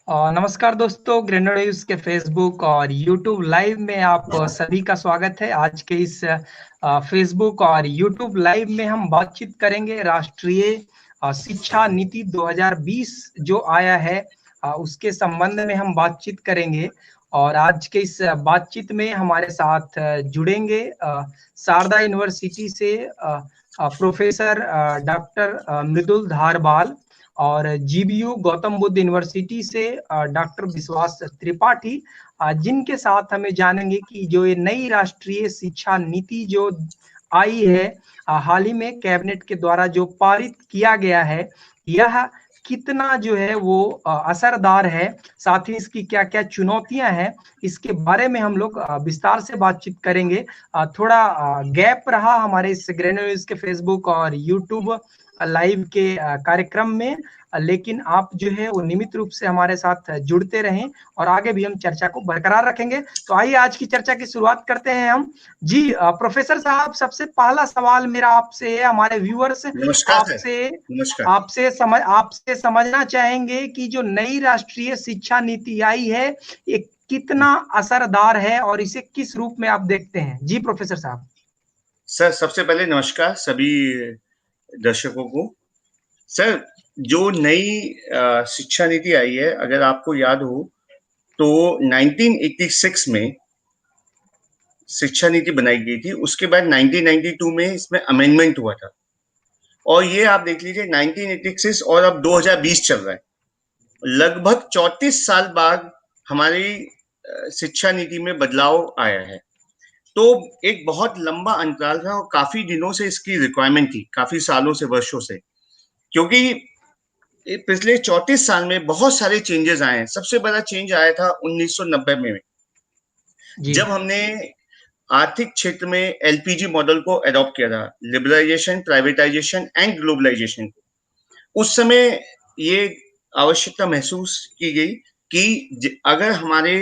नमस्कार दोस्तों, grenade news के फेसबुक और यूट्यूब लाइव में आप सभी का स्वागत है। आज के इस फेसबुक और यूट्यूब लाइव में हम बातचीत करेंगे राष्ट्रीय शिक्षा नीति 2020 जो आया है, उसके संबंध में हम बातचीत करेंगे। और आज के इस बातचीत में हमारे साथ जुड़ेंगे शारदा यूनिवर्सिटी से प्रोफेसर डॉक्टर मृदुल धारबाल, और जीबीयू गौतम बुद्ध यूनिवर्सिटी से डॉक्टर विश्वास त्रिपाठी, जिनके साथ हमें जानेंगे कि जो ये नई राष्ट्रीय शिक्षा नीति जो आई है, हाल ही में कैबिनेट के द्वारा जो पारित किया गया है, यह कितना जो है वो असरदार है, साथ ही इसकी क्या क्या चुनौतियां हैं, इसके बारे में हम लोग विस्तार से बातचीत करेंगे। थोड़ा गैप रहा हमारे इस ग्रेनो न्यूज के फेसबुक और यूट्यूब लाइव के कार्यक्रम में, लेकिन आप जो है वो नियमित रूप से हमारे साथ जुड़ते रहें और आगे भी हम चर्चा को बरकरार रखेंगे। तो आइए आज की चर्चा की शुरुआत करते हैं हम। जी प्रोफेसर साहब, सबसे पहला सवाल मेरा आपसे है, हमारे व्यूअर्स नमस्कार सर। आपसे नमस्कार। आपसे समझना चाहेंगे कि जो नई राष्ट्रीय शिक्षा नीति आई है, ये कितना असरदार है और इसे किस रूप में आप देखते हैं? जी प्रोफेसर साहब। सर, सबसे पहले नमस्कार सभी दर्शकों को। सर, जो नई शिक्षा नीति आई है, अगर आपको याद हो तो 1986 में शिक्षा नीति बनाई गई थी। उसके बाद 1992 में इसमें अमेंडमेंट हुआ था, और ये आप देख लीजिए 1986 और अब 2020 चल रहा है। लगभग 34 साल बाद हमारी शिक्षा नीति में बदलाव आया है। तो एक बहुत लंबा अंतराल था और काफी दिनों से इसकी रिक्वायरमेंट थी, काफी सालों से, वर्षों से, क्योंकि पिछले 34 साल में बहुत सारे चेंजेस आए हैं। सबसे बड़ा चेंज आया था 1990 में, जब हमने आर्थिक क्षेत्र में एलपीजी मॉडल को अडॉप्ट किया था, लिबरलाइजेशन, प्राइवेटाइजेशन एंड ग्लोबलाइजेशन। उस समय ये आवश्यकता महसूस की गई कि अगर हमारे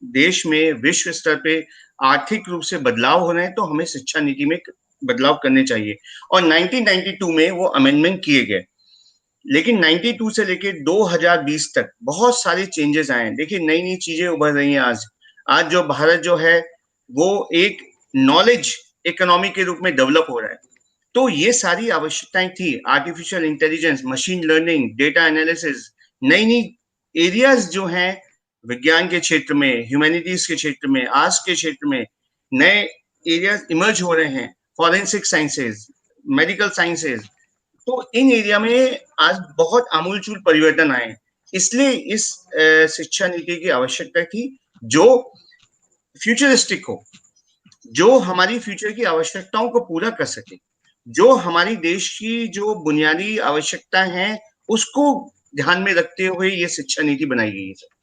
देश में विश्व स्तर पे आर्थिक रूप से बदलाव हो रहे हैं तो हमें शिक्षा नीति में बदलाव करने चाहिए, और 1992 में वो अमेंडमेंट किए गए। लेकिन 92 से लेके 2020 तक बहुत सारे चेंजेस आए हैं। देखिए, नई नई चीजें उभर रही हैं। आज जो भारत जो है वो एक नॉलेज इकोनॉमी के रूप में डेवलप हो रहा है। तो ये सारी आवश्यकताएं थी, artificial intelligence, machine learning, data analysis, नई नई एरियाज जो हैं विज्ञान के क्षेत्र में, ह्यूमैनिटीज के क्षेत्र में, आर्ट्स के क्षेत्र में नए एरियाज इमर्ज हो रहे हैं, फॉरेंसिक साइंसेज, मेडिकल साइंसेज। तो इन एरिया में आज बहुत आमूलचूल परिवर्तन आए। इसलिए इस शिक्षा नीति की आवश्यकता थी जो फ्यूचरिस्टिक हो, जो हमारी फ्यूचर की आवश्यकताओं को पूरा कर सके, जो हमारी देश की जो बुनियादी आवश्यकता है उसको ध्यान में रखते हुए ये शिक्षा नीति बनाई गई है।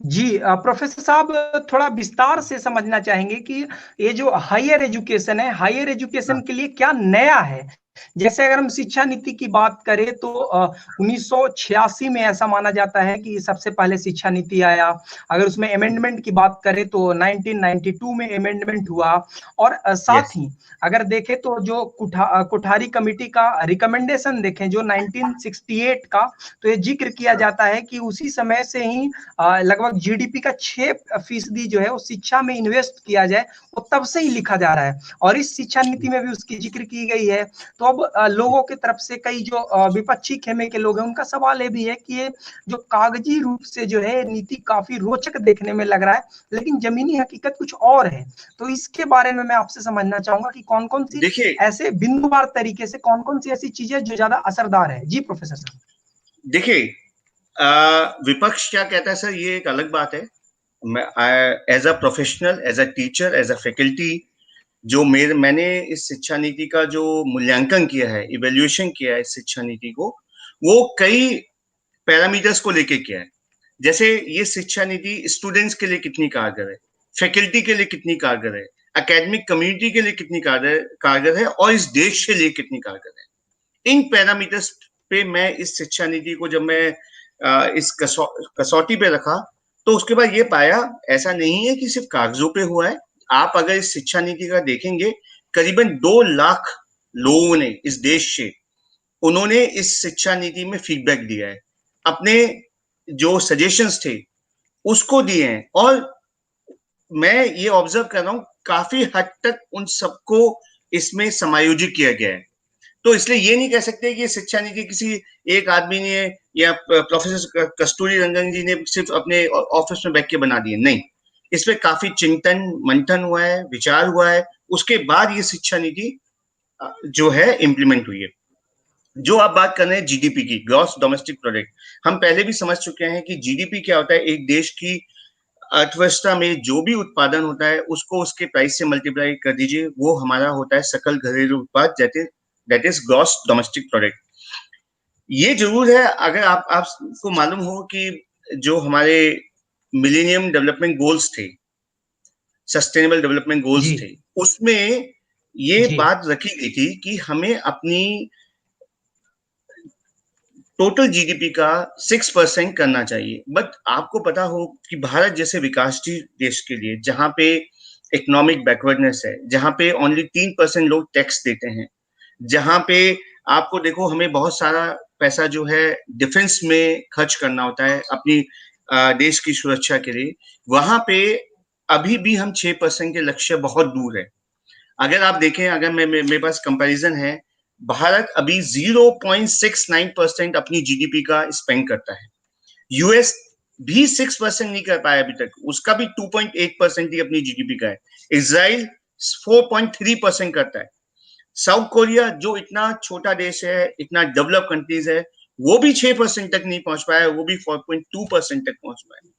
जी प्रोफेसर साहब, थोड़ा विस्तार से समझना चाहेंगे कि ये जो हायर एजुकेशन है, हायर एजुकेशन के लिए क्या नया है? जैसे अगर हम शिक्षा नीति की बात करें तो 1986 में ऐसा माना जाता है कि सबसे पहले शिक्षा नीति आया। अगर उसमें अमेंडमेंट की बात करें तो 1992 में अमेंडमेंट हुआ। और साथ ही अगर देखें तो जो कोठारी कमेटी का रिकमेंडेशन देखें जो 1968 का, तो ये जिक्र किया जाता है कि उसी समय से ही लगभग जीडीपी का 6% जो है वो शिक्षा में इन्वेस्ट किया जाए, वो तब से ही लिखा जा रहा है और इस शिक्षा नीति में भी उसकी जिक्र की गई है। तो अब लोगों की तरफ से कई जो विपक्षी खेमे के लोग हैं, उनका सवाल ये भी है कि ये जो कागजी रूप से जो है नीति काफी रोचक देखने में लग रहा है, लेकिन जमीनी हकीकत कुछ और है। तो इसके बारे में मैं आपसे समझना चाहूंगा कि कौन कौन सी ऐसे बिंदुवार तरीके से कौन कौन सी ऐसी चीजें जो ज्यादा असरदार है। जी प्रोफेसर साहब। देखिए, विपक्ष क्या कहता है सर, ये एक अलग बात है। As a professional, as a teacher, as a faculty, जो मैंने इस शिक्षा नीति का जो मूल्यांकन किया है, इवेल्युएशन किया है इस शिक्षा नीति को, वो कई पैरामीटर्स को लेके किया है। जैसे ये शिक्षा नीति स्टूडेंट्स के लिए कितनी कारगर है, फैकल्टी के लिए कितनी कारगर है, एकेडमिक कम्युनिटी के लिए कितनी कारगर है, और इस देश के लिए कितनी कारगर है। इन पैरामीटर्स पे मैं इस शिक्षा नीति को जब मैं इस कसौटी पे रखा, तो उसके बाद ये पाया ऐसा नहीं है कि सिर्फ कागजों पे हुआ है। आप अगर इस शिक्षा नीति का देखेंगे, करीबन 2 लाख लोगों ने इस देश से उन्होंने इस शिक्षा नीति में फीडबैक दिया है, अपने जो सजेशंस थे उसको दिए हैं, और मैं ये ऑब्जर्व कर रहा हूं काफी हद तक उन सबको इसमें समायोजित किया गया है। तो इसलिए ये नहीं कह सकते कि ये शिक्षा नीति किसी एक आदमी ने या प्रोफेसर कस्तूरी रंगन जी ने सिर्फ अपने ऑफिस में बैठ के बना दिए, नहीं, इसमें काफी चिंतन मंथन हुआ है, विचार हुआ है, उसके बाद ये शिक्षा नीति जो है इम्प्लीमेंट हुई है। जो आप बात कर रहे हैं जीडीपी की, ग्रॉस डोमेस्टिक प्रोडक्ट, हम पहले भी समझ चुके हैं कि जीडीपी क्या होता है। एक देश की अर्थव्यवस्था में जो भी उत्पादन होता है उसको उसके प्राइस से मल्टीप्लाई कर दीजिए, वो हमारा होता है सकल घरेलू उत्पाद, that is gross domestic product. ये जरूर है, अगर आपको मालूम हो कि जो हमारे मिलेनियम डेवलपमेंट गोल्स थे, सस्टेनेबल डेवलपमेंट गोल्स थे, उसमें ये बात रखी गई थी कि हमें अपनी टोटल जीडीपी का 6% करना चाहिए। बट आपको पता हो कि भारत जैसे विकासशील देश के लिए, जहां पे इकोनॉमिक बैकवर्डनेस है, जहां पे ओनली 3% लोग टैक्स देते हैं, जहां पे आपको देखो हमें बहुत सारा पैसा जो है डिफेंस में खर्च करना होता है अपनी देश की सुरक्षा के लिए, वहां पे अभी भी हम 6% के लक्ष्य बहुत दूर है। अगर आप देखें, अगर मेरे पास कंपैरिजन है, भारत अभी 0.69% अपनी जीडीपी का स्पेंड करता है। यूएस भी 6% नहीं कर पाया अभी तक, उसका भी 2.8% ही अपनी जीडीपी का है। इजराइल 4.3% करता है। साउथ कोरिया जो इतना छोटा देश है, इतना डेवलप कंट्रीज है, वो भी 6% तक नहीं पहुंच पाया, वो भी 4.2% तक पहुंच पाया।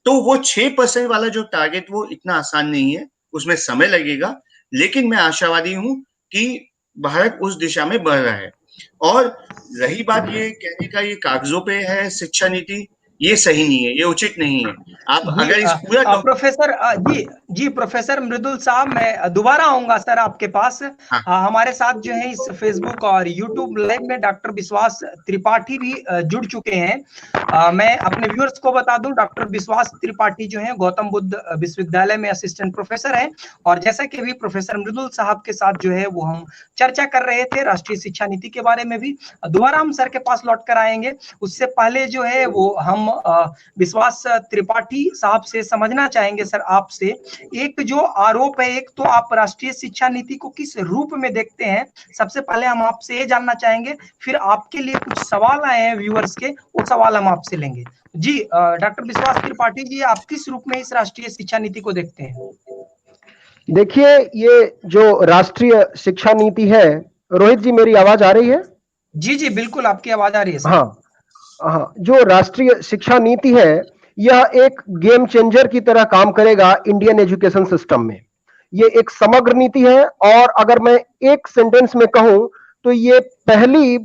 तो वो 6% वाला जो टारगेट, वो इतना आसान नहीं है, उसमें समय लगेगा, लेकिन मैं आशावादी हूं कि भारत उस दिशा में बढ़ रहा है। और रही बात ये कहने का, ये कागजों पे है शिक्षा नीति, ये सही नहीं है, ये उचित नहीं है। आप अगर इस पूरा प्रोफेसर जी प्रोफेसर मृदुल साहब, मैं दोबारा आऊंगा सर आपके पास। हमारे साथ जो है इस फेसबुक और यूट्यूब लाइव में डॉक्टर विश्वास त्रिपाठी भी जुड़ चुके हैं। मैं अपने व्यूअर्स को बता दूं, डॉक्टर विश्वास त्रिपाठी जो है गौतम बुद्ध विश्वविद्यालय में असिस्टेंट प्रोफेसर है, और जैसा कि अभी प्रोफेसर मृदुल साहब के साथ जो है वो हम चर्चा कर रहे थे राष्ट्रीय शिक्षा नीति के बारे में भी। दोबारा हम सर के पास लौट कर आएंगे, उससे पहले जो है वो हम विश्वास त्रिपाठी साहब से समझना चाहेंगे सर आपसे, एक जो आरोप है, एक तो आप राष्ट्रीय शिक्षा नीति को किस रूप में देखते हैं, सबसे पहले हम आपसे ये जानना चाहेंगे, फिर आपके लिए कुछ सवाल आए हैं व्यूअर्स के, वो सवाल हम आपसे लेंगे। जी डॉक्टर विश्वास त्रिपाठी जी, आप किस रूप में इस राष्ट्रीय शिक्षा नीति को देखते हैं? देखिए, ये जो राष्ट्रीय शिक्षा नीति है, रोहित जी मेरी आवाज आ रही है? जी जी बिल्कुल, आपकी आवाज आ रही है सर। हाँ, जो राष्ट्रीय शिक्षा नीति है, यह एक गेम चेंजर की तरह काम करेगा इंडियन एजुकेशन सिस्टम में। ये एक समग्र नीति है, और अगर मैं एक सेंटेंस में कहूं तो ये पहली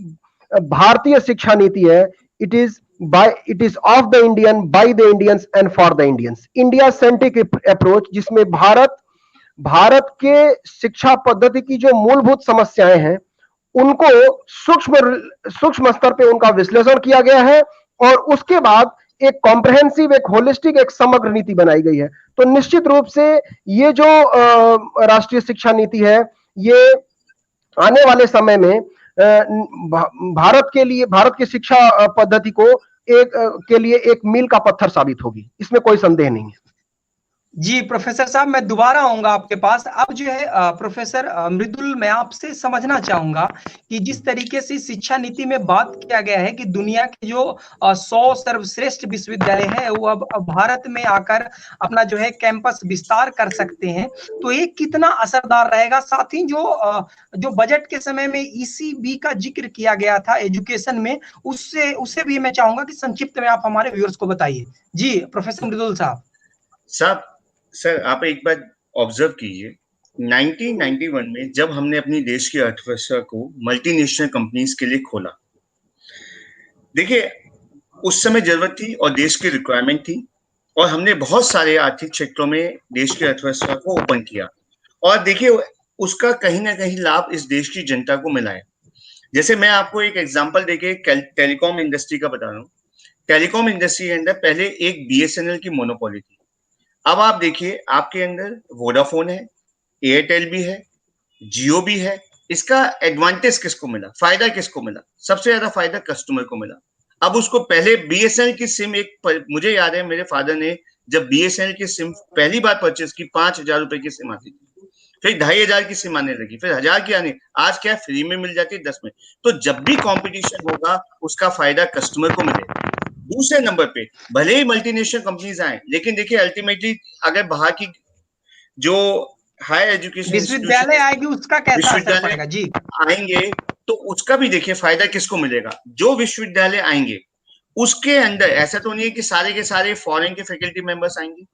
भारतीय शिक्षा नीति है। It is of the Indian, by the Indians and for the Indians. India centric approach, जिसमें भारत के शिक्षा पद्धति की जो मूलभूत समस्याएं हैं उनको सूक्ष्म स्तर पे उनका विश्लेषण किया गया है, और उसके बाद एक कॉम्प्रहेंसिव, एक होलिस्टिक, एक समग्र नीति बनाई गई है। तो निश्चित रूप से ये जो राष्ट्रीय शिक्षा नीति है, ये आने वाले समय में भारत की शिक्षा पद्धति को के लिए एक मील का पत्थर साबित होगी, इसमें कोई संदेह नहीं है। जी प्रोफेसर साहब, मैं दोबारा आऊंगा आपके पास। अब जो है प्रोफेसर मृदुल, मैं आपसे समझना चाहूंगा कि जिस तरीके से शिक्षा नीति में बात किया गया है कि दुनिया के जो 100 सर्वश्रेष्ठ विश्वविद्यालय है वो अब भारत में आकर अपना जो है कैंपस विस्तार कर सकते हैं, तो ये कितना असरदार रहेगा? साथ ही जो बजट के समय में ईसीबी का जिक्र किया गया था एजुकेशन में, उससे भी मैं चाहूंगा कि संक्षिप्त में आप हमारे व्यूअर्स को बताइए। जी प्रोफेसर मृदुल साहब। सर, आप एक बार ऑब्जर्व कीजिए, 1991 में जब हमने अपनी देश की अर्थव्यवस्था को मल्टीनेशनल कंपनीज के लिए खोला, देखिए उस समय जरूरत थी और देश की रिक्वायरमेंट थी, और हमने बहुत सारे आर्थिक क्षेत्रों में देश की अर्थव्यवस्था को ओपन किया, और देखिए उसका कहीं ना कहीं लाभ इस देश की जनता को मिला है। जैसे मैं आपको एक एग्जांपल देके टेलीकॉम इंडस्ट्री का बता रहा हूँ। टेलीकॉम इंडस्ट्री के अंदर पहले एक बीएसएनएल की मोनोपोली थी। अब आप देखिए, आपके अंदर वोडाफोन है, एयरटेल भी है, जियो भी है, इसका एडवांटेज किसको मिला, फायदा किसको मिला? सबसे ज्यादा फायदा कस्टमर को मिला। अब उसको पहले बीएसएनएल की सिम मुझे याद है मेरे फादर ने जब बीएसएनएल की सिम पहली बार परचेज की 5,000 रुपए की सिम आती थी, फिर 2,500 की सिम आने लगी, फिर 1,000 की आने, आज क्या फ्री में मिल जाती है 10 में। तो जब भी कंपटीशन होगा उसका फायदा कस्टमर को मिलेगा। दूसरे नंबर पे भले ही मल्टीनेशनल कंपनीज आए, लेकिन देखिए अल्टीमेटली अगर बाहर की जो हायर एजुकेशन विश्वविद्यालय आएगी उसका कैसा असर पड़ेगा जी? आएंगे तो उसका भी देखिए फायदा किसको मिलेगा? जो विश्वविद्यालय आएंगे उसके अंदर ऐसा तो नहीं है कि सारे के सारे फॉरेन के फैकल्टी मेंबर्स आएंगे।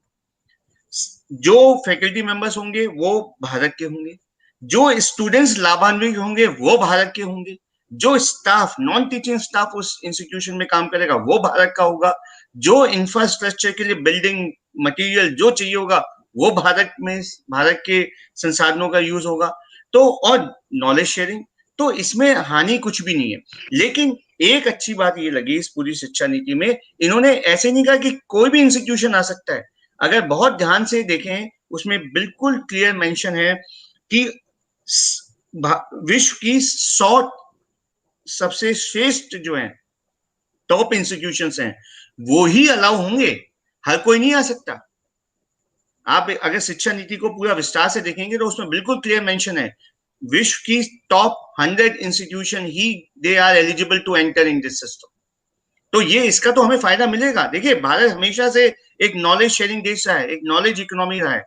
जो फैकल्टी मेंबर्स होंगे वो भारत के होंगे, जो स्टूडेंट्स लाभान्वित होंगे वो भारत के होंगे, जो स्टाफ नॉन टीचिंग स्टाफ उस इंस्टीट्यूशन में काम करेगा वो भारत का होगा, जो इंफ्रास्ट्रक्चर के लिए बिल्डिंग मटेरियल जो चाहिए होगा वो भारत के संसाधनों का यूज होगा। तो और नॉलेज शेयरिंग, तो इसमें हानि कुछ भी नहीं है। लेकिन एक अच्छी बात ये लगी इस पूरी शिक्षा नीति में, इन्होंने ऐसे नहीं कहा कि कोई भी इंस्टीट्यूशन आ सकता है। अगर बहुत ध्यान से देखें उसमें बिल्कुल क्लियर मेंशन है कि विश्व की 100 सबसे श्रेष्ठ जो हैं टॉप इंस्टीट्यूशंस हैं वो ही अलाउ होंगे, हर कोई नहीं आ सकता। आप अगर शिक्षा नीति को पूरा विस्तार से देखेंगे तो उसमें बिल्कुल क्लियर मेंशन है विश्व की टॉप 100 इंस्टीट्यूशन ही they are eligible to enter in this system. तो ये इसका तो हमें फायदा मिलेगा। देखिए भारत हमेशा से एक नॉलेज शेयरिंग देश रहा है, एक नॉलेज इकोनॉमी रहा है,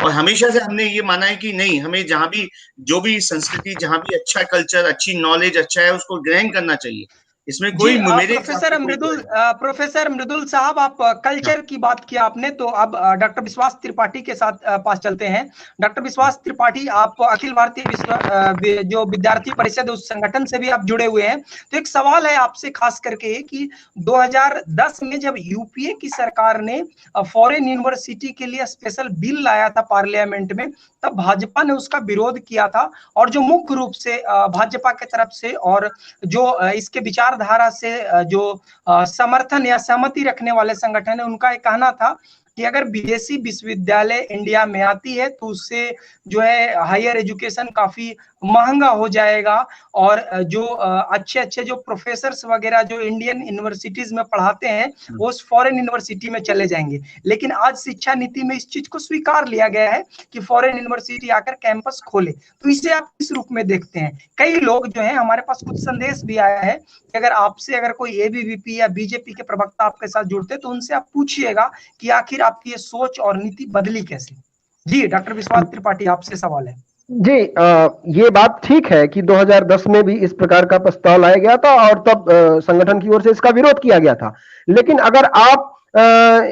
और हमेशा से हमने ये माना है कि नहीं, हमें जहां भी जो भी संस्कृति, जहां भी अच्छा कल्चर, अच्छी नॉलेज अच्छा है उसको ग्रहण करना चाहिए। इसमें कोई प्रोफेसर मृदुल साहब, आप कल्चर की बात किया आपने, तो अब डॉक्टर विश्वास त्रिपाठी के साथ पास चलते हैं। डॉक्टर विश्वास त्रिपाठी, आप अखिल भारतीय जो विद्यार्थी परिषद उस संगठन से भी आप जुड़े हुए हैं, तो एक सवाल है आपसे खास करके कि 2010 में जब यूपीए की सरकार ने फॉरेन यूनिवर्सिटी के लिए स्पेशल बिल लाया था पार्लियामेंट में, तब भाजपा ने उसका विरोध किया था, और जो मुख्य रूप से भाजपा के तरफ से और जो इसके विचारधारा से जो समर्थन या सहमति रखने वाले संगठन है, उनका एक कहना था कि अगर विदेशी विश्वविद्यालय इंडिया में आती है तो उससे जो है हायर एजुकेशन काफी महंगा हो जाएगा, और जो अच्छे अच्छे जो प्रोफेसर्स वगैरह जो इंडियन यूनिवर्सिटीज में पढ़ाते हैं वो उस फॉरेन यूनिवर्सिटी में चले जाएंगे। लेकिन आज शिक्षा नीति में इस चीज को स्वीकार लिया गया है कि फॉरेन यूनिवर्सिटी आकर कैंपस खोले। तो इसे आप किस रूप में देखते हैं? कई लोग जो है, हमारे पास कुछ संदेश भी आया है कि अगर आपसे अगर कोई एबीवीपी या बीजेपी के प्रवक्ता आपके साथ जुड़ते तो उनसे आप पूछिएगा कि आखिर आपकी ये सोच और नीति बदली कैसे। जी डॉक्टर विश्वास त्रिपाठी, आपसे सवाल है। जी, ये बात ठीक है कि 2010 में भी इस प्रकार का प्रस्ताव लाया गया था और तब संगठन की ओर से इसका विरोध किया गया था। लेकिन अगर आप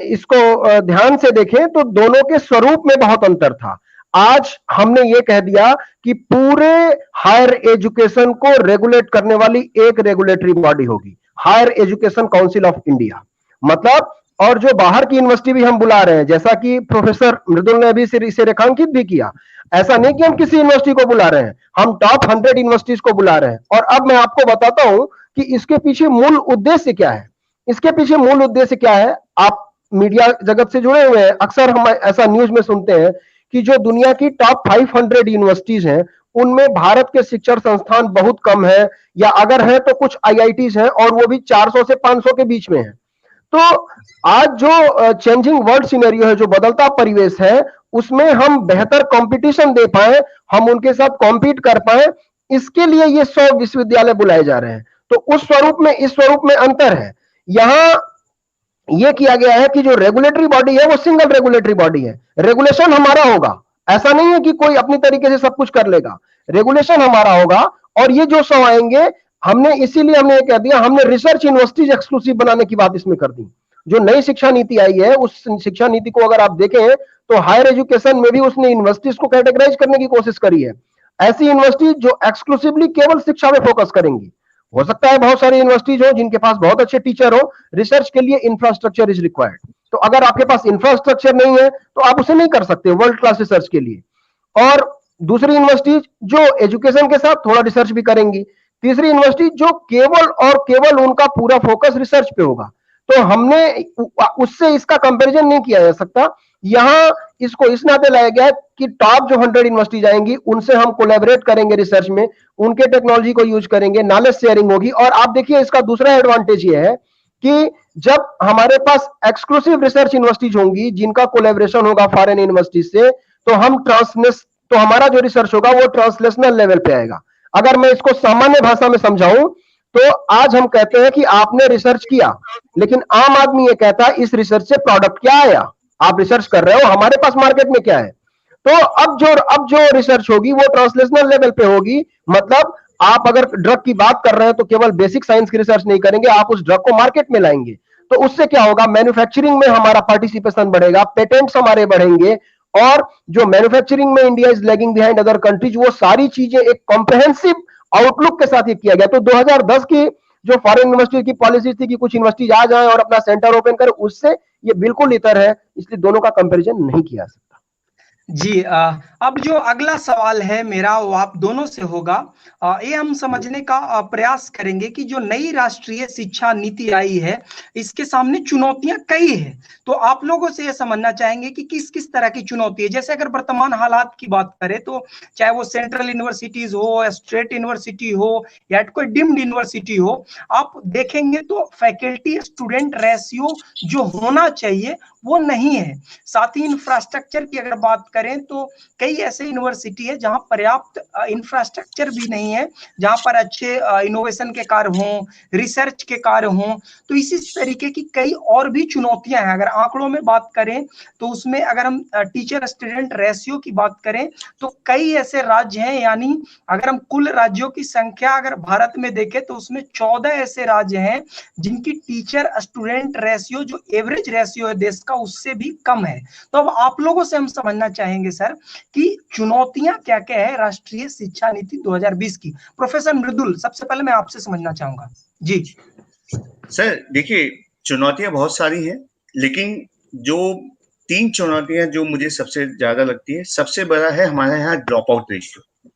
इसको ध्यान से देखें तो दोनों के स्वरूप में बहुत अंतर था। आज हमने ये कह दिया कि पूरे हायर एजुकेशन को रेगुलेट करने वाली एक रेगुलेटरी बॉडी होगी, higher education council of India. मतलब, और जो बाहर की यूनिवर्सिटी भी हम बुला रहे हैं, जैसा कि प्रोफेसर मृदुल ने अभी इसे रेखांकित भी किया, ऐसा नहीं कि हम किसी यूनिवर्सिटी को बुला रहे हैं, हम टॉप 100 यूनिवर्सिटीज को बुला रहे हैं। और अब मैं आपको बताता हूं कि इसके पीछे मूल उद्देश्य क्या है। इसके पीछे मूल उद्देश्य क्या है? आप मीडिया जगत से जुड़े हुए हैं, अक्सर हम ऐसा न्यूज में सुनते हैं कि जो दुनिया की टॉप 500 यूनिवर्सिटीज हैं उनमें भारत के शिक्षण संस्थान बहुत कम है, या अगर है तो कुछ आईआईटीज हैं और वो भी 400 से 500 के बीच में है। तो आज जो चेंजिंग वर्ल्ड सिनेरियो है, जो बदलता परिवेश है, उसमें हम बेहतर कंपटीशन दे पाए, हम उनके साथ कॉम्पीट कर पाए, इसके लिए ये 100 विश्वविद्यालय बुलाए जा रहे हैं। तो उस स्वरूप में इस स्वरूप में अंतर है। यहां यह किया गया है कि जो रेगुलेटरी बॉडी है वो सिंगल रेगुलेटरी बॉडी है, रेगुलेशन हमारा होगा। ऐसा नहीं है कि कोई अपनी तरीके से सब कुछ कर लेगा, रेगुलेशन हमारा होगा। और ये जो 100 आएंगे, हमने इसीलिए हमने ये कह दिया, हमने रिसर्च यूनिवर्सिटीज एक्सक्लूसिव बनाने की बात इसमें कर दी। जो नई शिक्षा नीति आई है उस शिक्षा नीति को अगर आप देखें तो हायर एजुकेशन में भी उसने यूनिवर्सिटीज को कैटेगराइज करने की कोशिश करी है। ऐसी यूनिवर्सिटी जो एक्सक्लूसिवली केवल शिक्षा में फोकस करेंगी। हो सकता है बहुत सारी यूनिवर्सिटीज हो जिनके पास बहुत अच्छे टीचर हो, रिसर्च के लिए इंफ्रास्ट्रक्चर इज रिक्वायर्ड। तो अगर आपके पास इंफ्रास्ट्रक्चर नहीं है तो आप उसे नहीं कर सकते वर्ल्ड क्लास रिसर्च के लिए। और दूसरी यूनिवर्सिटीज जो एजुकेशन के साथ थोड़ा रिसर्च भी करेंगी। तीसरी यूनिवर्सिटी जो केवल और केवल उनका पूरा फोकस रिसर्च पे होगा। तो हमने उससे इसका कंपैरिजन नहीं किया जा सकता। यहां इसको इस नाते लाया गया है कि टॉप जो 100 यूनिवर्सिटीज आएंगी उनसे हम कोलैबोरेट करेंगे रिसर्च में, उनके टेक्नोलॉजी को यूज करेंगे, नॉलेज शेयरिंग होगी। और आप देखिए इसका दूसरा एडवांटेज ये है कि जब हमारे पास एक्सक्लूसिव रिसर्च यूनिवर्सिटीज होंगी जिनका कोलैबोरेशन होगा फॉरेन यूनिवर्सिटी से, तो हमारा जो रिसर्च होगा वो ट्रांसलेशनल लेवल पे आएगा। अगर मैं इसको सामान्य भाषा में समझाऊं तो आज हम कहते हैं कि आपने रिसर्च किया, लेकिन आम आदमी ये कहता है इस रिसर्च से प्रोडक्ट क्या आया। आप रिसर्च कर रहे हो, हमारे पास मार्केट में क्या है। तो अब जो रिसर्च होगी वो ट्रांसलेशनल लेवल पे होगी। मतलब आप अगर ड्रग की बात कर रहे हैं तो केवल बेसिक साइंस की रिसर्च नहीं करेंगे, आप उस ड्रग को मार्केट में लाएंगे। तो उससे क्या होगा, मैन्युफैक्चरिंग में हमारा पार्टिसिपेशन बढ़ेगा, पेटेंट्स हमारे बढ़ेंगे, और जो मैन्युफैक्चरिंग में India is lagging behind other countries, वो सारी चीजें एक कॉम्प्रहेंसिव आउटलुक के साथ ये किया गया। तो 2010 की जो फॉरेन यूनिवर्सिटी की पॉलिसी थी कि कुछ यूनिवर्सिटीज आ जाए और अपना सेंटर ओपन करे, उससे ये बिल्कुल इतर है, इसलिए दोनों का कंपैरिजन नहीं किया सकता। जी, अब जो अगला सवाल है मेरा वो आप दोनों से होगा। ये हम समझने का प्रयास करेंगे कि जो नई राष्ट्रीय शिक्षा नीति आई है इसके सामने चुनौतियां कई है, तो आप लोगों से ये समझना चाहेंगे कि किस किस तरह की चुनौती है। जैसे अगर वर्तमान हालात की बात करें तो चाहे वो सेंट्रल यूनिवर्सिटीज हो या स्टेट यूनिवर्सिटी हो या कोई डीम्ड यूनिवर्सिटी हो, आप देखेंगे तो फैकल्टी स्टूडेंट रेशियो जो होना चाहिए वो नहीं है। साथ ही इंफ्रास्ट्रक्चर की अगर बात करें तो कई ऐसे यूनिवर्सिटी है जहां पर्याप्त इंफ्रास्ट्रक्चर भी नहीं है, जहां पर अच्छे इनोवेशन के कार्य हों, रिसर्च के कार्य हों। तो इसी तरीके की कई और भी चुनौतियां हैं। अगर आंकड़ों में बात करें तो उसमें अगर हम टीचर स्टूडेंट रेशियो की बात करें तो कई ऐसे राज्य हैं, यानी अगर हम कुल राज्यों की संख्या अगर भारत में देखें तो उसमें 14 ऐसे राज्य हैं जिनकी टीचर स्टूडेंट रेशियो जो एवरेज रेशियो है देश का उससे भी कम है। तो अब आप लोगों से हम समझना चाहेंगे सर कि चुनौतियां क्या क्या है राष्ट्रीय शिक्षा नीति 2020 की। प्रोफेसर मृदुल, सबसे पहले मैं आपसे समझना चाहूंगा। जी सर, देखिए चुनौतियां बहुत सारी हैं, लेकिन जो 3 चुनौतियां जो मुझे सबसे ज्यादा लगती है, सबसे बड़ा है हमारे यहाँ ड्रॉप आउट रेशियो।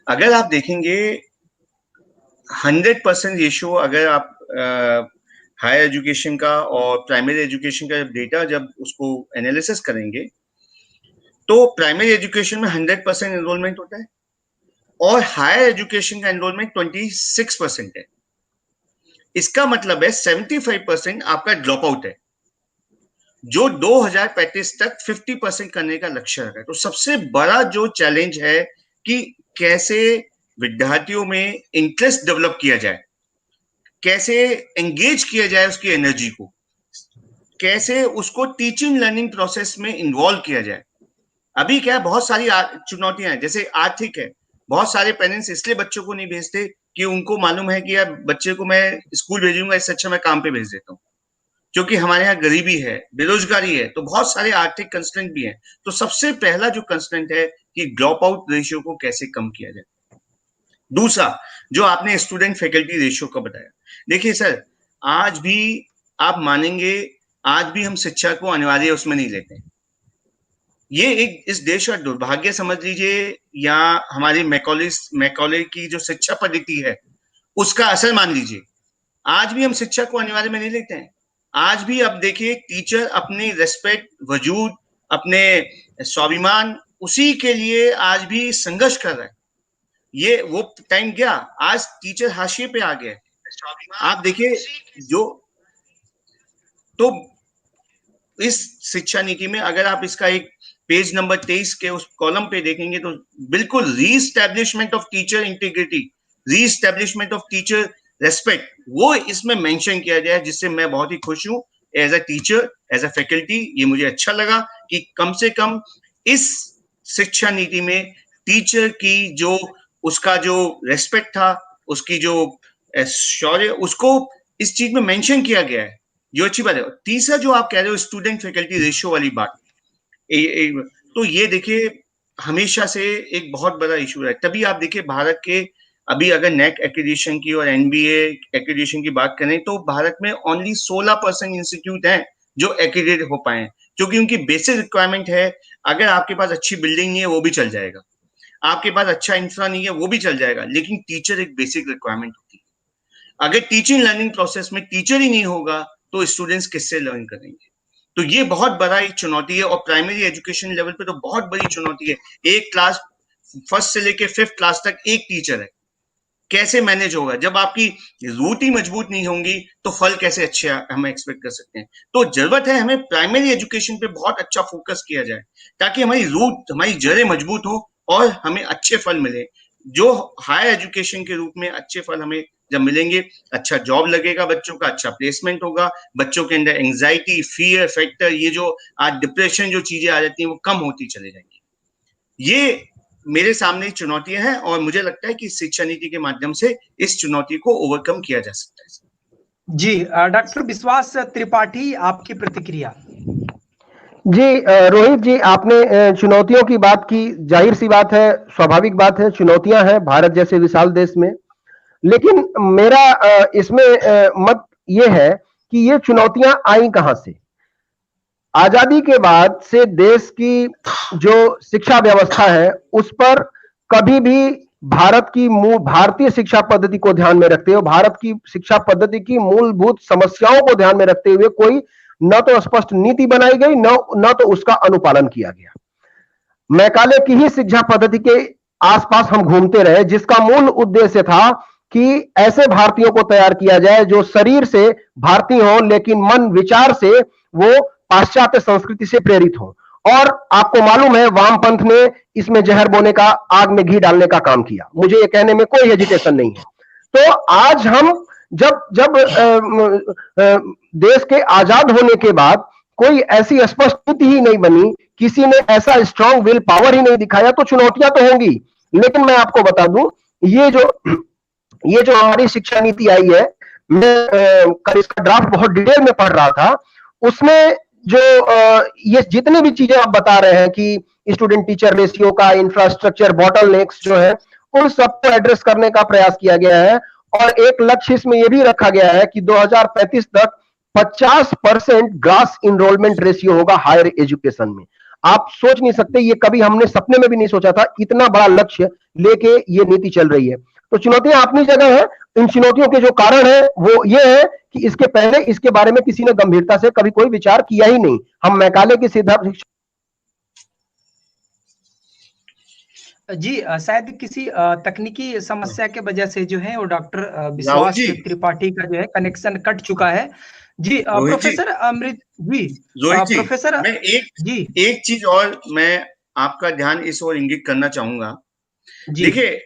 अगर आप देखेंगे 100% रेशियो, अगर आप हायर एजुकेशन का और प्राइमरी एजुकेशन का डेटा जब उसको एनालिसिस करेंगे तो प्राइमरी एजुकेशन में 100% एनरोलमेंट होता है और हायर एजुकेशन का एनरोलमेंट 26% है। इसका मतलब है 75% आपका ड्रॉप आउट है, जो 2035 तक 50% करने का लक्ष्य है। तो सबसे बड़ा जो चैलेंज है कि कैसे विद्यार्थियों में इंटरेस्ट डेवलप किया जाए, कैसे एंगेज किया जाए उसकी एनर्जी को, कैसे उसको टीचिंग लर्निंग प्रोसेस में इन्वॉल्व किया जाए। अभी क्या है, बहुत सारी चुनौतियां हैं, जैसे आर्थिक है। बहुत सारे पेरेंट्स इसलिए बच्चों को नहीं भेजते कि उनको मालूम है कि यार बच्चे को मैं स्कूल भेजूंगा, इससे अच्छा मैं काम पे भेज देता हूँ, क्योंकि हमारे यहाँ गरीबी है, बेरोजगारी है, तो बहुत सारे आर्थिक कंस्ट्रेंट भी हैं। तो सबसे पहला जो कंस्ट्रेंट है कि ड्रॉप आउट रेशियो को कैसे कम किया जाए। दूसरा, जो आपने स्टूडेंट फैकल्टी रेशियो का बताया, देखिए सर, आज भी आप मानेंगे, आज भी हम शिक्षा को अनिवार्य उसमें नहीं लेते। ये एक इस देश का दुर्भाग्य समझ लीजिए, या हमारी मैकॉले की जो शिक्षा पद्धति है उसका असर मान लीजिए। आज भी हम शिक्षा को अनिवार्य में नहीं लेते हैं। आज भी अब देखिए, टीचर अपनी रेस्पेक्ट, वजूद, अपने स्वाभिमान, उसी के लिए आज भी संघर्ष कर रहा है। ये वो टाइम गया, आज टीचर हाशिए पे आ गया। आप देखिए जो, तो इस शिक्षा नीति में अगर आप इसका एक पेज नंबर 23 के उस कॉलम पे देखेंगे तो बिल्कुल reestablishment of teacher integrity, reestablishment of teacher respect, वो इसमें मेंशन किया गया है, जिससे मैं बहुत ही खुश हूं as a teacher, as a faculty. ये मुझे अच्छा लगा कि कम से कम इस शिक्षा नीति में टीचर की जो, उसका जो रेस्पेक्ट था, उसकी जो शौर्य, उसको इस चीज में मेंशन किया गया है, जो अच्छी बात है। तीसरा जो आप कह रहे हो स्टूडेंट फैकल्टी रेशियो वाली बात, तो ये देखिए हमेशा से एक बहुत बड़ा इशू है। तभी आप देखिए भारत के, अभी अगर नेट एक्रेडिटेशन की और एनबीए एक्रेडिटेशन की बात करें तो भारत में ओनली 16% इंस्टीट्यूट हैं जो एक्रेडिट हो पाए, क्योंकि उनकी बेसिक रिक्वायरमेंट है, अगर आपके पास अच्छी बिल्डिंग नहीं है वो भी चल जाएगा, आपके पास अच्छा इंफ्रा नहीं है वो भी चल जाएगा, लेकिन टीचर एक बेसिक रिक्वायरमेंट होती है। अगर टीचिंग लर्निंग प्रोसेस में टीचर ही नहीं होगा तो स्टूडेंट्स किससे लर्न करेंगे। तो ये बहुत बड़ा एक चुनौती है, और प्राइमरी एजुकेशन लेवल पे तो बहुत बड़ी चुनौती है। एक क्लास फर्स्ट से लेके 5th क्लास तक एक टीचर है, कैसे मैनेज होगा? जब आपकी रूट ही मजबूत नहीं होंगी तो फल कैसे अच्छे हम एक्सपेक्ट कर सकते हैं? तो जरूरत है हमें प्राइमरी एजुकेशन पे बहुत अच्छा फोकस किया जाए, ताकि हमारी रूट, हमारी जड़ें मजबूत हो और हमें अच्छे फल मिले। जो हायर एजुकेशन के रूप में अच्छे फल हमें जब मिलेंगे, अच्छा जॉब लगेगा बच्चों का, अच्छा प्लेसमेंट होगा, बच्चों के अंदर एंजाइटी, फियर फैक्टर, ये जो आज डिप्रेशन जो चीजें आ जाती हैं वो कम होती चली जाएंगी। ये मेरे सामने चुनौतियां हैं, और मुझे लगता है कि शिक्षा नीति के माध्यम से इस चुनौती को ओवरकम किया जा सकता है। जी, डॉक्टर विश्वास त्रिपाठी, आपकी प्रतिक्रिया। जी रोहित जी, आपने चुनौतियों की बात की। जाहिर सी बात है, स्वाभाविक बात है, चुनौतियां हैं भारत जैसे विशाल देश में। लेकिन मेरा इसमें मत ये है कि ये चुनौतियां आई कहां से। आजादी के बाद से देश की जो शिक्षा व्यवस्था है उस पर कभी भी भारतीय शिक्षा पद्धति को ध्यान में रखते हुए, भारत की शिक्षा पद्धति की मूलभूत समस्याओं को ध्यान में रखते हुए कोई न तो स्पष्ट नीति बनाई गई, न तो उसका अनुपालन किया गया। मैकाले की ही शिक्षा पद्धति के आसपास हम घूमते रहे, जिसका मूल उद्देश्य था कि ऐसे भारतीयों को तैयार किया जाए जो शरीर से भारतीय हो लेकिन मन विचार से वो पाश्चात्य संस्कृति से प्रेरित हो। और आपको मालूम है, वामपंथ ने इसमें जहर बोने का, आग में घी डालने का काम किया। मुझे ये कहने में कोई हेजिटेशन नहीं है। तो आज हम जब देश के आजाद होने के बाद कोई ऐसी स्पष्ट नीति ही नहीं बनी, किसी ने ऐसा स्ट्रांग विल पावर ही नहीं दिखाया, तो चुनौतियां तो होंगी। लेकिन मैं आपको बता दूं, ये जो हमारी शिक्षा नीति आई है, मैं कल इसका ड्राफ्ट बहुत डिटेल में पढ़ रहा था। उसमें जो ये जितनी भी चीजें आप बता रहे हैं कि स्टूडेंट टीचर रेशियो का, इंफ्रास्ट्रक्चर बॉटलनेक्स जो है, उन सबको एड्रेस करने का प्रयास किया गया है। और एक लक्ष्य इसमें यह भी रखा गया है कि 2035 तक 50% ग्रास इनरोलमेंट रेशियो होगा हायर एजुकेशन में। आप सोच नहीं सकते, ये कभी हमने सपने में भी नहीं सोचा था, इतना बड़ा लक्ष्य लेके ये नीति चल रही है। तो चुनौतियां अपनी जगह है। इन चुनौतियों के जो कारण है वो ये है कि इसके पहले इसके बारे में किसी ने गंभीरता से कभी कोई विचार किया ही नहीं। हम मैकाले की सिद्धांत जी, शायद किसी तकनीकी समस्या के वजह से जो है वो डॉक्टर विश्वास त्रिपाठी का जो है कनेक्शन कट चुका है। जी प्रोफेसर अमृत जी, प्रोफेसर मैं एक चीज और मैं आपका ध्यान इस ओर इंगित करना चाहूंगा। देखिए,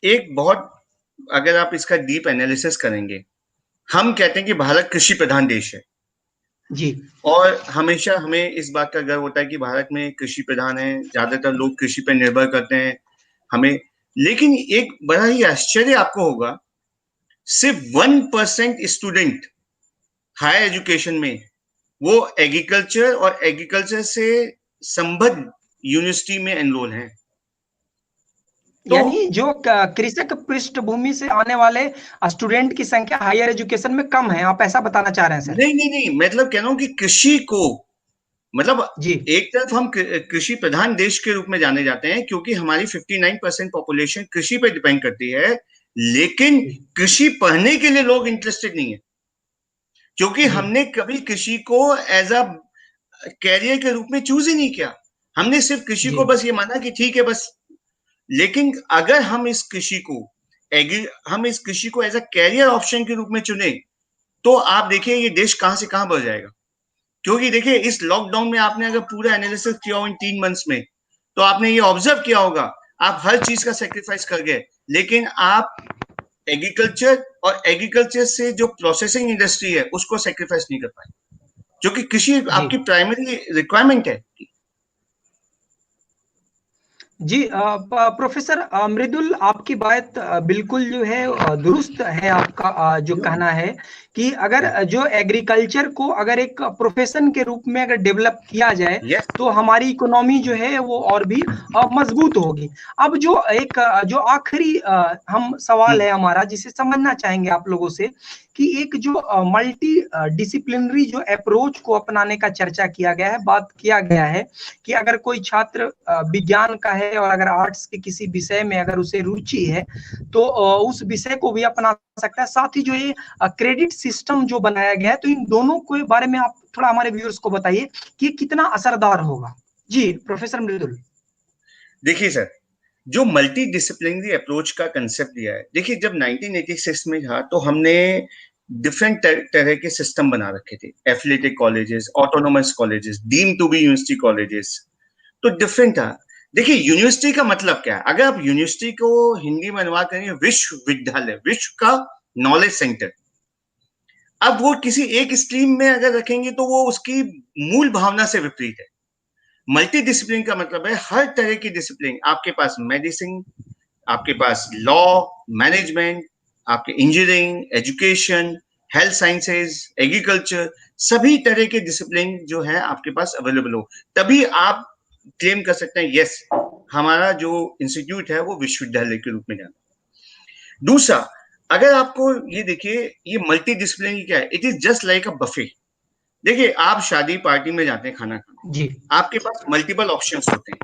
एक बहुत, अगर आप इसका डीप एनालिसिस करेंगे, हम कहते हैं कि भारत कृषि प्रधान देश है जी, और हमेशा हमें इस बात का गर्व होता है कि भारत में कृषि प्रधान है, ज्यादातर लोग कृषि पर निर्भर करते हैं हमें। लेकिन एक बड़ा ही आश्चर्य आपको होगा, सिर्फ 1% स्टूडेंट हायर एजुकेशन में वो एग्रीकल्चर और एग्रीकल्चर से संबद्ध यूनिवर्सिटी में एनरोल हैं। तो यानी जो कृषक पृष्ठभूमि से आने वाले स्टूडेंट की संख्या हायर एजुकेशन में कम है, आप ऐसा बताना चाह रहे हैं सर? नहीं, मतलब कह रहा हूं कि कृषि को, मतलब एक तरफ हम कृषि प्रधान देश के रूप में जाने जाते हैं क्योंकि हमारी 59% पॉपुलेशन कृषि पे डिपेंड करती है, लेकिन कृषि पढ़ने के लिए लोग इंटरेस्टेड नहीं है, क्योंकि हमने कभी कृषि को एज अ कैरियर के रूप में चूज ही नहीं किया। हमने सिर्फ कृषि को बस ये माना कि ठीक है बस। लेकिन अगर हम इस कृषि को एज अ कैरियर ऑप्शन के रूप में चुने, तो आप देखिए ये देश कहां से कहां बढ़ जाएगा। क्योंकि देखिए, इस लॉकडाउन में आपने अगर पूरा एनालिसिस किया हो इन 3 मंथ्स में, तो आपने ये ऑब्जर्व किया होगा, आप हर चीज का सेक्रीफाइस कर गए, लेकिन आप एग्रीकल्चर और एग्रीकल्चर से जो प्रोसेसिंग इंडस्ट्री है उसको सेक्रीफाइस नहीं कर पाए, जो कि कृषि आपकी प्राइमरी रिक्वायरमेंट है। जी प्रोफेसर मृदुल, आपकी बात बिल्कुल जो है दुरुस्त है। आपका जो कहना है कि अगर जो एग्रीकल्चर को अगर एक प्रोफेशन के रूप में अगर डेवलप किया जाए तो हमारी इकोनॉमी जो है वो और भी मजबूत होगी। अब जो आखिरी हम सवाल है हमारा, जिसे समझना चाहेंगे आप लोगों से, कि एक जो मल्टी डिसिप्लिनरी जो अप्रोच को अपनाने का चर्चा किया गया है, बात किया गया है कि अगर कोई छात्र विज्ञान का है है, और अगर आर्ट्स के किसी विषय में अगर उसे रुचि है तो उस विषय को भी अपना सकता है। साथ ही जो ये क्रेडिट सिस्टम जो बनाया गया है, तो इन दोनों के बारे में आप थोड़ा हमारे व्यूअर्स को बताइए कि कितना असरदार होगा। जी प्रोफेसर मृदुल। देखिए सर, जो मल्टी डिसिप्लिनरी अप्रोच का कंसेप्ट दिया है, देखिए जब 1986 में था तो हमने डिफरेंट तरह के सिस्टम बना रखे थे, affiliated colleges, autonomous colleges, deemed to be university colleges, तो डिफरेंट था। देखिए यूनिवर्सिटी का मतलब क्या है, अगर आप यूनिवर्सिटी को हिंदी में अनुवाद करेंगे विश्वविद्यालय, विश्व का नॉलेज सेंटर। अब वो किसी एक स्ट्रीम में अगर रखेंगे तो वो उसकी मूल भावना से विपरीत है। मल्टी डिसिप्लिन का मतलब है हर तरह की डिसिप्लिन, आपके पास मेडिसिन, आपके पास लॉ, मैनेजमेंट, आपके engineering, education, health sciences, agriculture, सभी तरह के डिसिप्लिन जो है आपके पास अवेलेबल हो, तभी आप क्लेम कर सकते हैं यस हमारा जो इंस्टीट्यूट है वो विश्वविद्यालय के रूप में जाना। दूसरा, अगर आपको ये देखिए, ये मल्टी डिसिप्लिन क्या है, it is just like a buffet. देखिए आप शादी पार्टी में जाते हैं खाना खाने जी, आपके पास मल्टीपल ऑप्शंस होते हैं,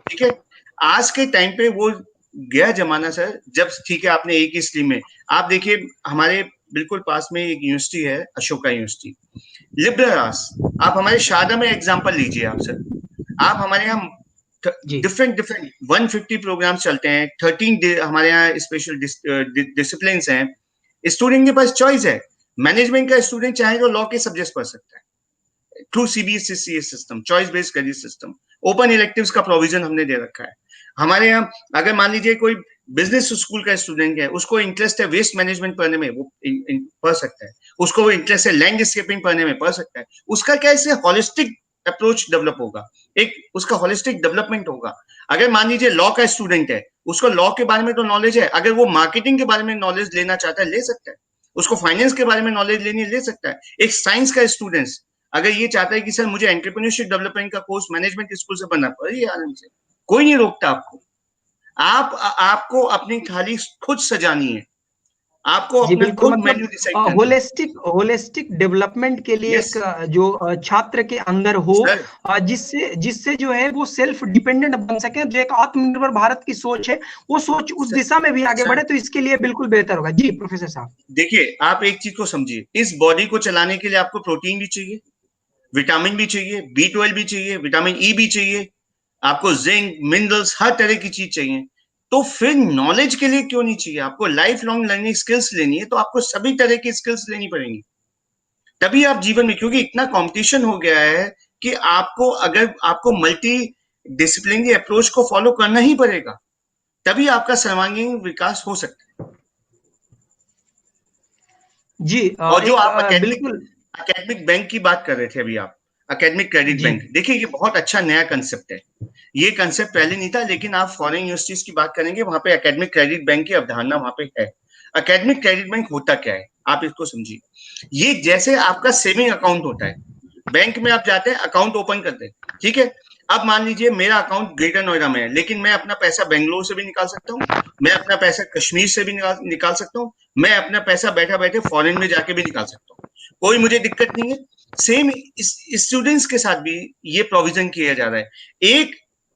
ठीक है। आज के टाइम पे वो गया जमाना सर, जब ठीक है आपने एक ही स्ट्रीम में, आप देखिए हमारे बिल्कुल पास में एक यूनिवर्सिटी है, अशोका यूनिवर्सिटी, लिबरल आर्ट्स। आप हमारे शारदा में एग्जांपल लीजिए आप सर, आप हमारे यहाँ डिफरेंट डिफरेंट 150 प्रोग्राम चलते हैं, 13 हमारे यहाँ स्पेशल डिसिप्लिन हैं। स्टूडेंट के पास चॉइस है, मैनेजमेंट का स्टूडेंट चाहे तो लॉ के सब्जेक्ट पढ़ सकता है through CBSE system, choice based career system. Open electives का प्रोविजन हमने दे रखा है हमारे यहाँ। अगर मान लीजिए कोई बिजनेस स्कूल का स्टूडेंट है, उसको इंटरेस्ट है वेस्ट मैनेजमेंट पढ़ने में, वो पढ़ सकता है। उसको इंटरेस्ट है लैंडस्केपिंग पढ़ने में, पढ़ सकता है। उसका क्या इससे हॉलिस्टिक अप्रोच डेवलप होगा, एक उसका हॉलिस्टिक डेवलपमेंट होगा। अगर मान लीजिए लॉ का स्टूडेंट है, उसको लॉ के बारे में तो नॉलेज है, अगर वो मार्केटिंग के बारे में नॉलेज लेना चाहता है ले सकता है, उसको फाइनेंस के बारे में नॉलेज लेनी है ले सकता है। एक साइंस का स्टूडेंट अगर ये चाहता है कि सर मुझे एंटरप्रेन्योरशिप डेवलपमेंट का कोर्स मैनेजमेंट स्कूल से बनना पड़े, आराम से, कोई नहीं रोकता आपको। आपको अपनी थाली खुद सजानी है, आपको जी अपना बिल्कुल, खुद मतलब मेन्यू डिसाइड करना है। होलिस्टिक डेवलपमेंट के लिए यस एक जो छात्र के अंदर हो, सर, जिससे जिससे जो है वो सेल्फ डिपेंडेंट बन सके, जो एक आत्मनिर्भर भारत की सोच है, वो सोच उस दिशा में भी आगे सर बढ़े, तो इसके लिए बिल्कुल बेहतर होगा। जी प्रोफेसर साहब। देखिए आप एक चीज को समझिए, इस बॉडी को चलाने के लिए आपको प्रोटीन भी चाहिए, विटामिन भी चाहिए, B12 भी चाहिए, विटामिन ई भी चाहिए, आपको जिंक मिनरल्स हर तरह की चीज चाहिए। तो फिर नॉलेज के लिए क्यों नहीं चाहिए? आपको लाइफ लॉन्ग लर्निंग स्किल्स लेनी है तो आपको सभी तरह की स्किल्स लेनी पड़ेंगी, तभी आप जीवन में, क्योंकि इतना कंपटीशन हो गया है कि आपको अगर आपको मल्टी डिसिप्लिनरी अप्रोच को फॉलो करना ही पड़ेगा, तभी आपका सर्वांगीण विकास हो सकता है। जी और जो एक आप बिल्कुल एकेडमिक बैंक की बात कर रहे थे अभी आप, एकेडमिक क्रेडिट जी बैंक, देखिए ये बहुत अच्छा नया कंसेप्ट है। ये कंसेप्ट पहले नहीं था, लेकिन आप फॉरेन यूनिवर्सिटीज की बात करेंगे वहां पे एकेडमिक क्रेडिट बैंक की अवधारणा वहां पे है। एकेडमिक क्रेडिट बैंक होता क्या है, आप इसको समझिए। ये जैसे आपका सेविंग अकाउंट होता है, बैंक में आप जाते हैं अकाउंट ओपन करते हैं, ठीक है। अब मान लीजिए मेरा अकाउंट ग्रेटर नोएडा में है, लेकिन मैं अपना पैसा बेंगलोर से भी निकाल सकता हूँ, मैं अपना पैसा कश्मीर से भी निकाल सकता हूँ, मैं अपना पैसा बैठा बैठे फॉरेन में जाके भी निकाल सकता हूँ, कोई मुझे दिक्कत नहीं है। सेम स्टूडेंट्स के साथ भी ये प्रोविजन किया जा रहा है। एक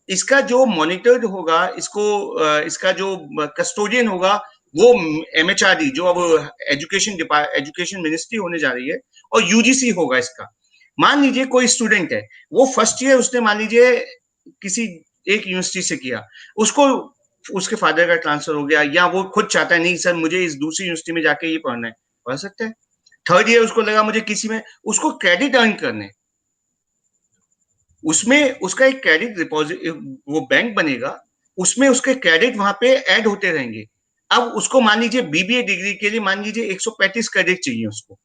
इसका जो मॉनिटर्ड होगा, इसका जो कस्टोडियन होगा, वो MHRD जो अब एजुकेशन मिनिस्ट्री होने जा रही है, और UGC होगा इसका। मान लीजिए कोई स्टूडेंट है, वो फर्स्ट ईयर उसने मान लीजिए किसी एक यूनिवर्सिटी से किया, उसको उसके फादर का ट्रांसफर हो गया, या वो खुद चाहता है नहीं सर मुझे इस दूसरी यूनिवर्सिटी में जाके ये पढ़ना है, पढ़ सकता है। थर्ड ईयर उसको लगा मुझे किसी में, उसको क्रेडिट अर्न करने, उसमें उसका एक क्रेडिट डिपॉजिट वो बैंक बनेगा, उसमें उसके क्रेडिट वहां पे ऐड होते रहेंगे। अब उसको मान लीजिए BBA डिग्री के लिए मान लीजिए 135 क्रेडिट चाहिए उसको,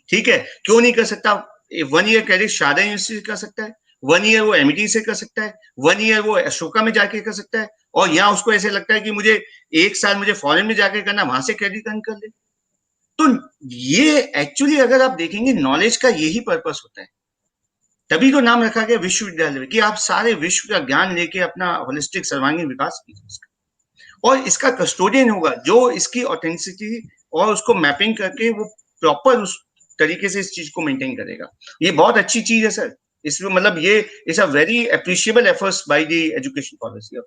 ठीक है, क्यों नहीं कर सकता? 1 ईयर क्रेडिट शारदा यूनिवर्सिटी कर सकता है, 1 ईयर वो MIT से कर सकता है, 1 ईयर वो अशोका में जाके कर सकता है, और यहाँ उसको ऐसे लगता है कि मुझे 1 साल मुझे फॉरेन में जाके करना, वहां से क्रेडिट अर्न कर ले। तो ये एक्चुअली अगर आप देखेंगे नॉलेज का यही पर्पस होता है, तभी तो नाम रखा गया विश्वविद्यालय, कि आप सारे विश्व का ज्ञान लेके अपना होलिस्टिक सर्वांगीण विकास कीजिए। और इसका कस्टोडियन होगा जो इसकी ऑथेंटिसिटी और उसको मैपिंग करके वो प्रॉपर उस तरीके से इस चीज को मेंटेन करेगा। ये बहुत अच्छी चीज है सर, इसमें मतलब ये is a very appreciable efforts by the education policy.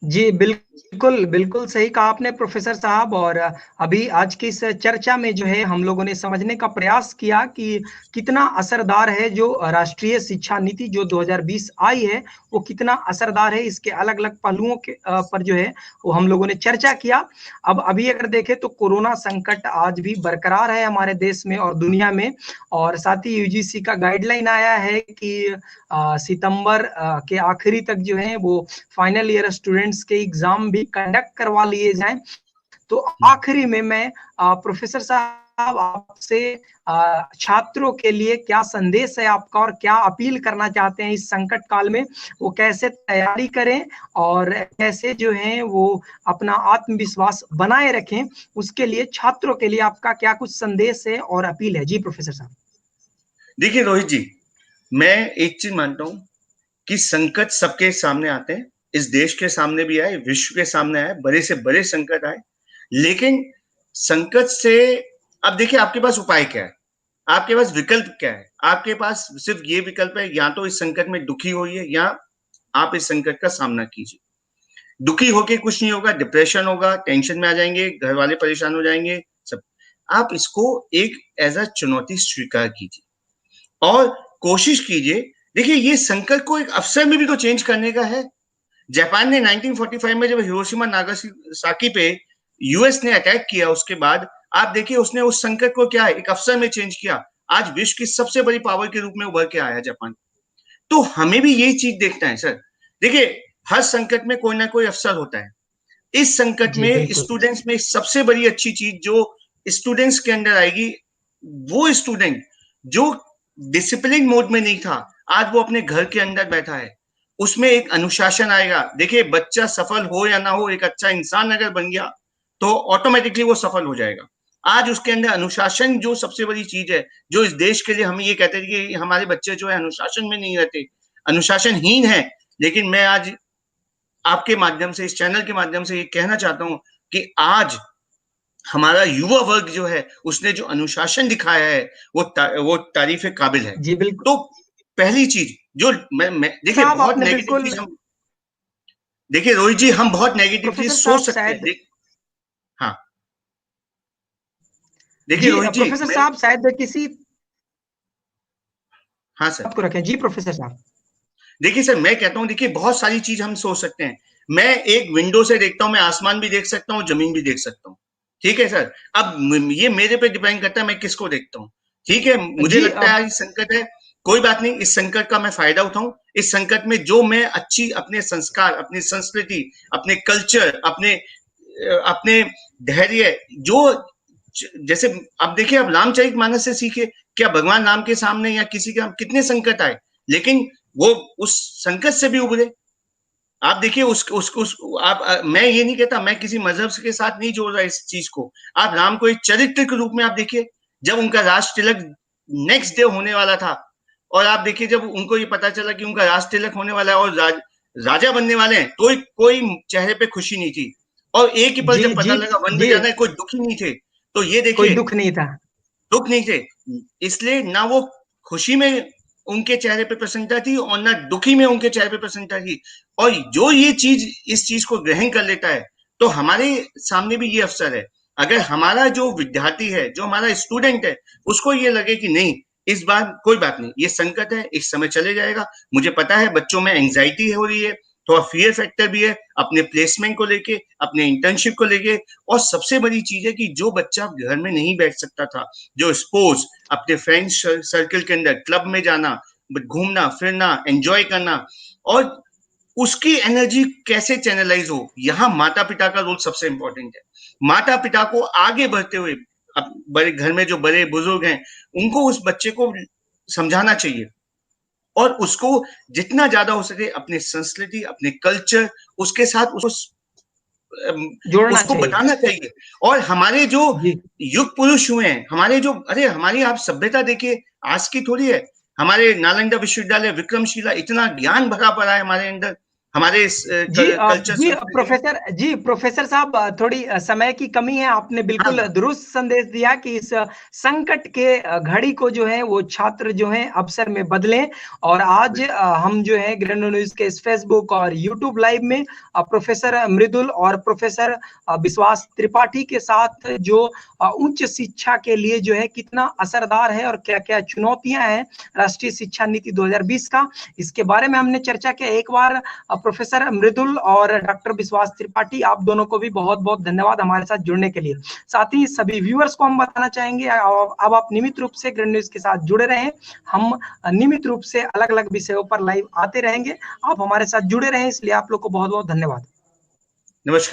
जी, बिल्कुल, बिल्कुल सही कहा आपने प्रोफ़ेसर साहब। और अभी आज की इस चर्चा में जो है हम लोगों ने समझने का प्रयास किया कि कितना असरदार है जो राष्ट्रीय शिक्षा नीति जो 2020 आई है, वो कितना असरदार है, इसके अलग-अलग पहलुओं के पर जो है वो हम लोगों ने चर्चा किया। अब अभी अगर देखें तो कोरोना संकट आज भी बरकरार है हमारे देश में और दुनिया में, और साथ ही यूजीसी का गाइडलाइन आया है कि सितंबर के आखिरी तक जो है वो फाइनल ईयर स्टूडेंट्स के एग्जाम भी कंडक्ट करवा लिए जाएं। तो आखिरी में मैं प्रोफेसर साहब आपसे छात्रों के लिए क्या संदेश है आपका और क्या अपील करना चाहते हैं इस संकट काल में, वो कैसे तैयारी करें और कैसे जो है वो अपना आत्मविश्वास बनाए रखें, उसके लिए छात्रों के लिए आपका क्या कुछ संदेश है और अपील है? जी प्रोफेसर साहब। देखिए रोहित जी, मैं एक चीज मानता हूं कि संकट सबके सामने आते हैं, इस देश के सामने भी आए, विश्व के सामने आए, बड़े से बड़े संकट आए, लेकिन संकट से अब देखिए आपके पास उपाय क्या है, आपके पास विकल्प क्या है। आपके पास सिर्फ ये विकल्प है, या तो इस संकट में दुखी होइए या आप इस संकट का सामना कीजिए। दुखी होके कुछ नहीं होगा, डिप्रेशन होगा, टेंशन में आ जाएंगे, घर वाले परेशान हो जाएंगे सब। आप इसको एक एज अ चुनौती स्वीकार कीजिए और कोशिश कीजिए। देखिए ये संकट को एक अवसर में भी तो चेंज करने का है। जापान ने 1945 में जब हिरोशिमा नागासाकी पे यूएस ने अटैक किया, उसके बाद आप देखिए उसने उस संकट को क्या है एक अवसर में चेंज किया। आज विश्व की सबसे बड़ी पावर के रूप में उभर के आया जापान। तो हमें भी यही चीज देखना है सर। देखिए हर संकट में कोई ना कोई अवसर होता है। इस संकट जी में बिल्कुल। स्टूडेंट्स में सबसे बड़ी अच्छी चीज जो स्टूडेंट्स के अंदर आएगी, वो स्टूडेंट जो डिसिप्लिन मोड में नहीं था, आज वो अपने घर के अंदर बैठा है, उसमें एक अनुशासन आएगा। देखिए बच्चा सफल हो या ना हो, एक अच्छा इंसान अगर बन गया तो ऑटोमेटिकली वो सफल हो जाएगा। आज उसके अंदर अनुशासन जो सबसे बड़ी चीज है, जो इस देश के लिए हम ये कहते थे कि हमारे बच्चे जो है अनुशासन में नहीं रहते, अनुशासनहीन है। लेकिन मैं आज आपके माध्यम से, इस चैनल के माध्यम से ये कहना चाहता हूं कि आज हमारा युवा वर्ग जो है उसने जो अनुशासन दिखाया है वो तारीफ काबिल है। जी बिल्कुल तो पहली चीज जो मैं देखिए साहब, बहुत आपने नेगेटिव बिल्कुल चीज हम देखिए रोहित जी, हम बहुत नेगेटिवली प्रोफेसर सोच साहब सकते हैं। शायद हाँ देखिए जी रोहित जी प्रोफेसर मैं साहब शायद किसी हाँ सर, बात को रखें। जी प्रोफेसर साहब। देखिए सर मैं कहता हूँ, देखिए बहुत सारी चीज हम सोच सकते हैं। मैं एक विंडो से देखता हूँ, मैं आसमान भी देख सकता हूँ, जमीन भी देख सकता हूँ। ठीक है सर, अब ये मेरे पे डिपेंड करता है मैं किसको देखता हूँ। ठीक है, मुझे जी लगता है आज संकट है, कोई बात नहीं, इस संकट का मैं फायदा उठाऊं। इस संकट में जो मैं अच्छी अपने संस्कार, अपनी संस्कृति, अपने कल्चर, अपने अपने धैर्य, जो जैसे अब देखिए अब रामचरितमानस से सीखे, क्या भगवान राम के सामने या किसी के कितने संकट आए, लेकिन वो उस संकट से भी उभरे। आप देखिए आप मैं ये नहीं कहता, मैं किसी मजहब के साथ नहीं जोड़ रहा इस चीज को। आप राम को एक चरित्र के रूप में आप देखिए, जब उनका राज तिलक नेक्स्ट डे होने वाला था, और आप देखिए जब उनको ये पता चला कि उनका राज तिलक होने वाला है और राजा बनने वाले हैं, तो कोई चेहरे पे खुशी नहीं थी। और एक ही पल जी जब पता जी लगा वन में जी जाना है, कोई दुखी नहीं थे। तो ये कोई देखिए दुख नहीं था। दुख नहीं थे, इसलिए ना वो खुशी में उनके चेहरे पे प्रसन्नता थी और ना दुखी में उनके चेहरे पे प्रसन्नता थी। और जो ये चीज इस चीज को ग्रहण कर लेता है, तो हमारे सामने भी ये अवसर है। अगर हमारा जो विद्यार्थी है, जो हमारा स्टूडेंट है, उसको ये लगे कि नहीं इस बार कोई बात नहीं, ये संकट है, इस समय चले जाएगा। मुझे पता है बच्चों में एंग्जाइटी हो रही है, थोड़ा फियर फैक्टर भी है अपने प्लेसमेंट को लेके, अपने इंटर्नशिप को लेके। और सबसे बड़ी चीज है कि जो बच्चा घर में नहीं बैठ सकता था, जो स्पोर्ट्स अपने फ्रेंड्स सर्कल के अंदर क्लब में जाना, घूमना फिरना, एंजॉय करना, और उसकी एनर्जी कैसे चैनलाइज हो, यहाँ माता पिता का रोल सबसे इंपॉर्टेंट है। माता पिता को आगे बढ़ते हुए, अब बड़े घर में जो बड़े बुजुर्ग हैं, उनको उस बच्चे को समझाना चाहिए और उसको जितना ज्यादा हो सके अपने संस्कृति, अपने कल्चर, उसके साथ जोड़ना उसको चाहिए। बताना चाहिए। और हमारे जो जी युग पुरुष हुए हैं, हमारे जो, अरे हमारी आप सभ्यता देखिए, आज की थोड़ी है। हमारे नालंदा विश्वविद्यालय, विक्रमशिला, इतना ज्ञान भरा पड़ा है हमारे अंदर। हमारे इस कल्चर जी प्रोफेसर साहब, थोड़ी समय की कमी है। आपने बिल्कुल दुरुस्त संदेश दिया कि इस संकट के घड़ी को जो है वो छात्र जो है अवसर में बदलें। और आज हम जो है ग्रैंड न्यूज के इस फेसबुक और यूट्यूब लाइव में प्रोफेसर मृदुल और प्रोफेसर विश्वास त्रिपाठी के साथ जो उच्च शिक्षा के लिए जो है कितना असरदार है और क्या क्या चुनौतियां हैं राष्ट्रीय शिक्षा नीति 2020 का, इसके बारे में हमने चर्चा किया। एक बार प्रोफेसर मृदुल और डॉक्टर विश्वास त्रिपाठी, आप दोनों को भी बहुत बहुत धन्यवाद हमारे साथ जुड़ने के लिए। साथ ही सभी व्यूअर्स को हम बताना चाहेंगे अब आप नियमित रूप से ग्रैंड न्यूज के साथ जुड़े रहें। हम नियमित रूप से अलग अलग विषयों पर लाइव आते रहेंगे। आप हमारे साथ जुड़े रहें, इसलिए आप लोग को बहुत बहुत धन्यवाद। नमस्कार।